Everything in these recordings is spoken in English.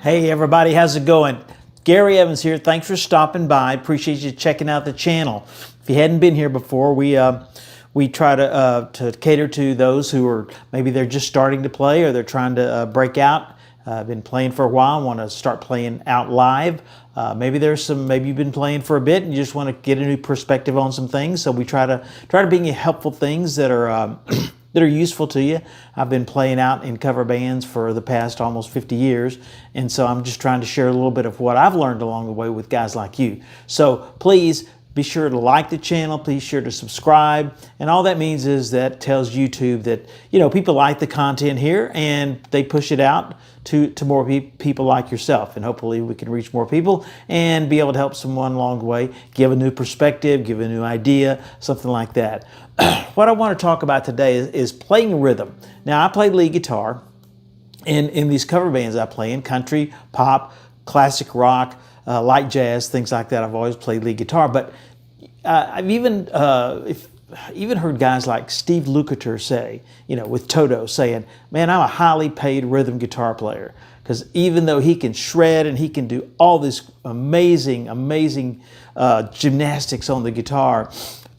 Hey everybody, how's it going? Gary Evans here. Thanks for stopping by. Appreciate you checking out the channel. If you hadn't been here before, we try to cater to those who are maybe they're just starting to play or they're trying to break out. Been playing for a while, want to start playing out live. Maybe you've been playing for a bit and you just want to get a new perspective on some things. So we try to bring you helpful things that are that are useful to you. I've been playing out in cover bands for the past almost 50 years, and so I'm just trying to share a little bit of what I've learned along the way with guys like you. So please be sure to like the channel, please sure to subscribe, and all that means is that tells YouTube that, you know, people like the content here and they push it out to more people like yourself, and hopefully we can reach more people and be able to help someone along the way, give a new perspective, give a new idea, something like that. What I want to talk about today is playing rhythm. Now, I play lead guitar in these cover bands I play in, country, pop, classic rock, light jazz, things like that. I've always played lead guitar, but I've even heard guys like Steve Lukather say, you know, with Toto saying, man, I'm a highly paid rhythm guitar player. Because even though he can shred and he can do all this amazing gymnastics on the guitar,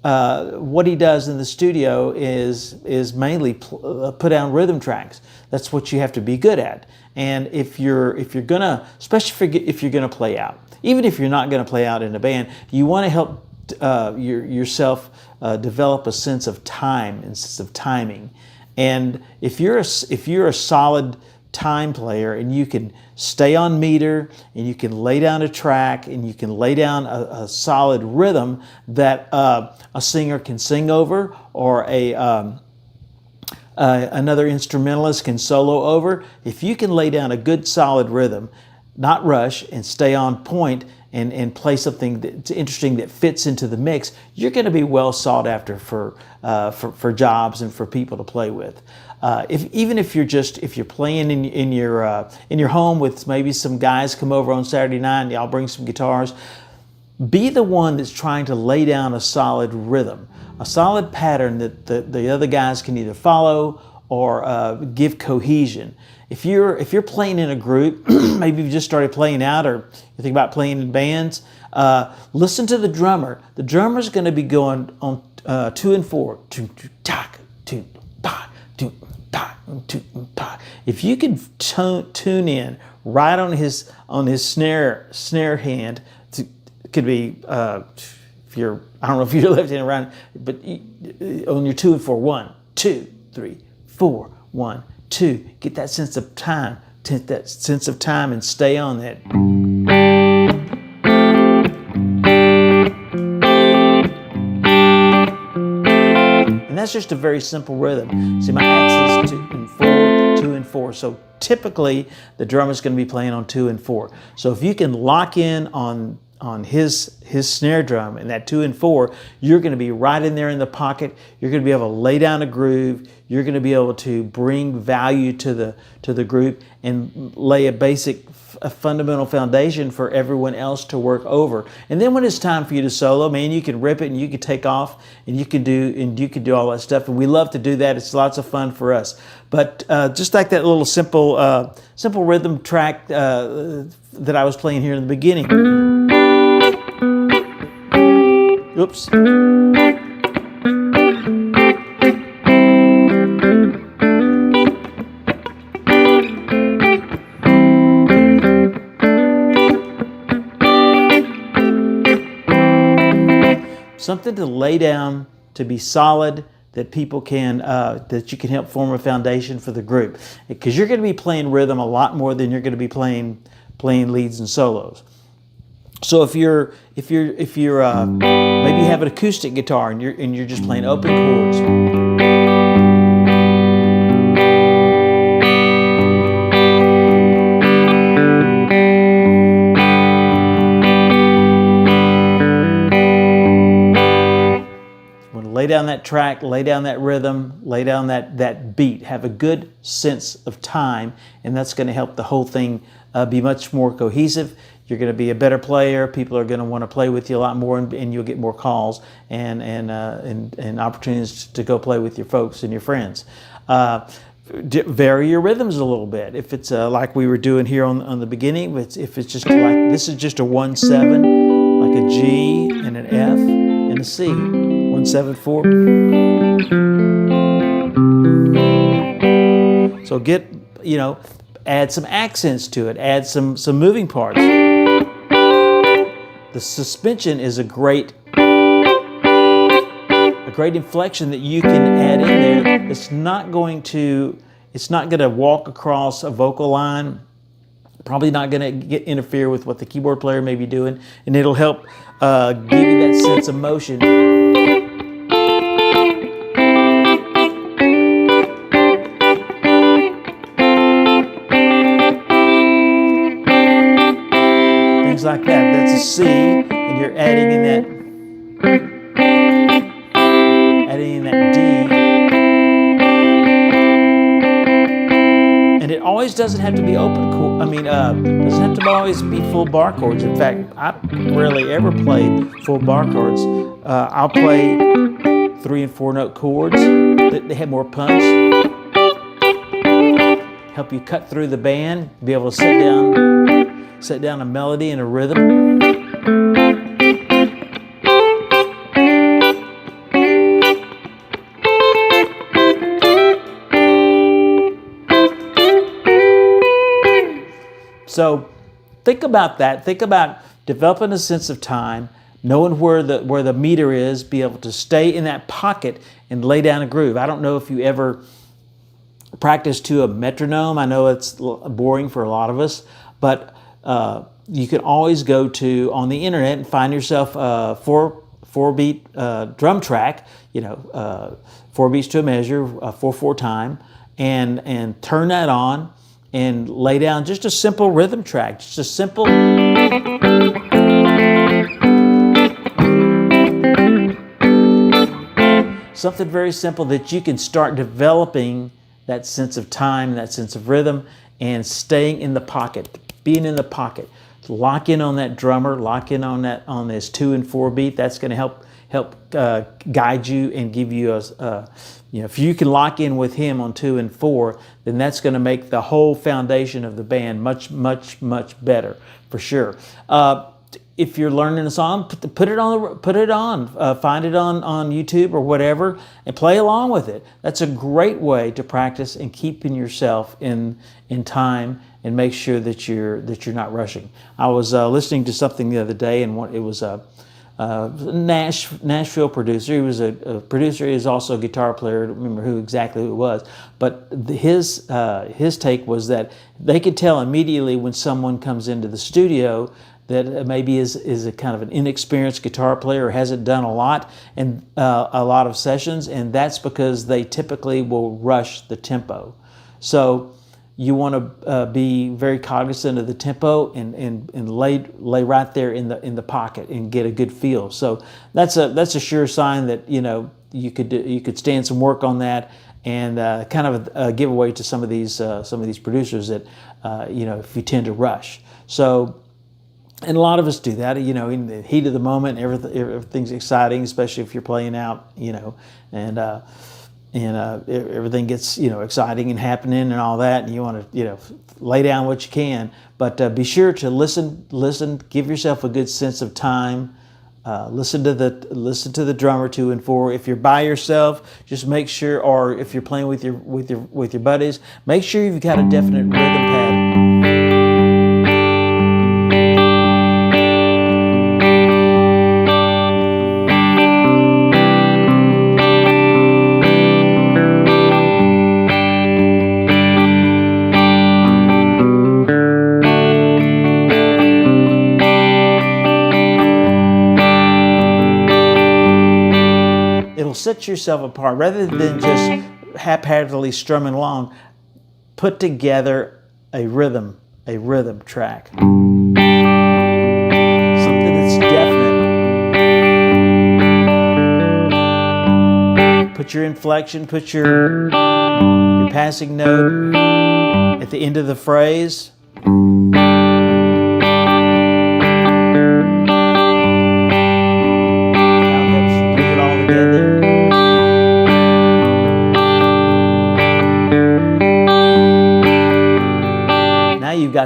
what he does in the studio is mainly put down rhythm tracks. That's what you have to be good at. And if you're gonna, especially if you're gonna play out, even if you're not gonna play out in a band, you want to help yourself develop a sense of time and sense of timing. And if you're a solid time player and you can stay on meter and you can lay down a track and you can lay down a solid rhythm that a singer can sing over or another instrumentalist can solo over, if you can lay down a good solid rhythm, not rush, and stay on point and play something that's interesting that fits into the mix, you're going to be well sought after for jobs and for people to play with. Even if you're playing in your home with maybe some guys come over on Saturday night and y'all bring some guitars, be the one that's trying to lay down a solid rhythm, a solid pattern that the other guys can either follow or give cohesion. If you're playing in a group, maybe you've just started playing out, or you think about playing in bands, listen to the drummer. The drummer's going to be going on 2 and 4. If you can tune in right on his snare hand, could be if you're, I don't know if you're left hand or right, but on your 2 and 4, 1, 2, 3, 4, 1, 2, get that sense of time, and stay on that. And that's just a very simple rhythm. See, my axis 2 and 4, 2 and 4. So typically the drummer's going to be playing on 2 and 4. So if you can lock in on his snare drum and that 2 and 4, you're going to be right in there in the pocket. You're going to be able to lay down a groove. You're going to be able to bring value to the group and lay a fundamental foundation for everyone else to work over. And then when it's time for you to solo, man, you can rip it and you can take off and you can do all that stuff. And we love to do that. It's lots of fun for us. But just like that little simple rhythm track that I was playing here in the beginning. Oops. Something to lay down, to be solid, that people can, that you can help form a foundation for the group. Because you're going to be playing rhythm a lot more than you're going to be playing leads and solos. So if you're maybe you have an acoustic guitar and you're just playing open chords. You want to lay down that track, lay down that rhythm, lay down that beat, have a good sense of time, and that's going to help the whole thing be much more cohesive. You're going to be a better player. People are going to want to play with you a lot more, and you'll get more calls and opportunities to go play with your folks and your friends. vary your rhythms a little bit. If it's like we were doing here on the beginning, if it's just like this is just a 1-7, like a G and an F and a C, 1-7-4. So get, add some accents to it, add some moving parts. The suspension is a great inflection that you can add in there. It's not going to walk across a vocal line. Probably not going to interfere with what the keyboard player may be doing, and it'll help give you that sense of motion. Things like that. That's a C, and you're adding in that D. And it always doesn't have to be open chord. Doesn't have to always be full bar chords. In fact, I rarely ever play full bar chords. I'll play 3 and 4 note chords. They have more punch. Help you cut through the band, be able to set down a melody and a rhythm. So think about that. Think about developing a sense of time, knowing where the meter is, be able to stay in that pocket and lay down a groove. I don't know if you ever practice to a metronome. I know it's boring for a lot of us, but you can always go on the internet and find yourself a 4-beat drum track, 4 beats to a measure, 4/4 time, and turn that on and lay down just a simple rhythm track, just a simple something very simple that you can start developing that sense of time, that sense of rhythm, and staying in the pocket, being in the pocket. Lock in on that drummer, lock in on this 2 and 4 beat. That's going to help guide you and give you if you can lock in with him on 2 and 4, then that's going to make the whole foundation of the band much, much, much better for sure. If you're learning a song, put it on, find it on YouTube or whatever, and play along with it. That's a great way to practice and keeping yourself in time and make sure that you're not rushing. I was listening to something the other day, and it was a Nashville producer. He was a producer. He was also a guitar player. I don't remember who exactly it was, but his take was that they could tell immediately when someone comes into the studio that maybe is a kind of an inexperienced guitar player or hasn't done a lot of sessions, and that's because they typically will rush the tempo. So you want to be very cognizant of the tempo and lay right there in the pocket and get a good feel. So that's a sure sign that you could stand some work on that, and kind of a giveaway to some of these producers that if you tend to rush. So. And a lot of us do that, in the heat of the moment. Everything's exciting, especially if you're playing out, and everything gets, exciting and happening and all that. And you want to, lay down what you can, but be sure to listen, give yourself a good sense of time. Listen to the drummer 2 and 4. If you're by yourself, just make sure, or if you're playing with your buddies, make sure you've got a definite rhythm pad. Set yourself apart rather than just haphazardly strumming along. Put together a rhythm track, something that's definite. Put your inflection, put your passing note at the end of the phrase. Glue it all together.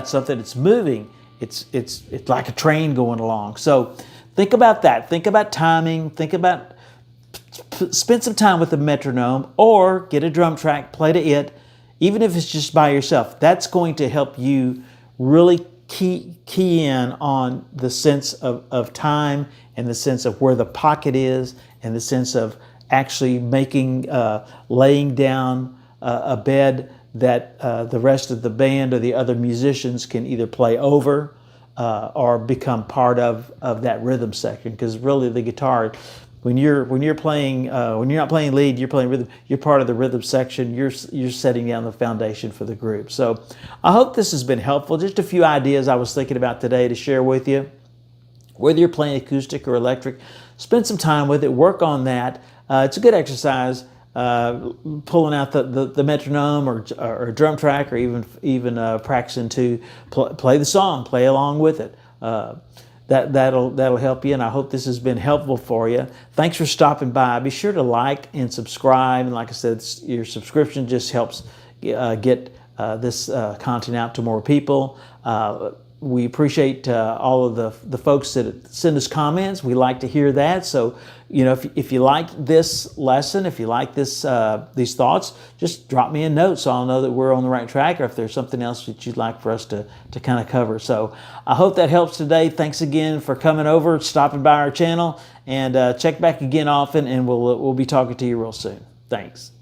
about something that's moving. It's like a train going along. So think about that. Think about timing. Think about, spend some time with the metronome or get a drum track, play to it, even if it's just by yourself. That's going to help you really key in on the sense of time and the sense of where the pocket is and the sense of actually making, laying down a bed that the rest of the band or the other musicians can either play over or become part of that rhythm section. Because really the guitar, when you're playing, when you're not playing lead, you're playing rhythm, you're part of the rhythm section, you're setting down the foundation for the group. So I hope this has been helpful. Just a few ideas I was thinking about today to share with you. Whether you're playing acoustic or electric, spend some time with it, work on that. It's a good exercise, pulling out the metronome or drum track, or even practicing to play the song, play along with it. That'll help you, and I hope this has been helpful for you. Thanks for stopping by. Be sure to like and subscribe, and like I said, your subscription just helps get this content out to more people. We appreciate all of the folks that send us comments. We like to hear that. So, you know, if you like this lesson, if you like this these thoughts, just drop me a note so I'll know that we're on the right track, or if there's something else that you'd like for us to kind of cover. So I hope that helps today. Thanks again for coming over, stopping by our channel, and check back again often, and we'll be talking to you real soon. Thanks.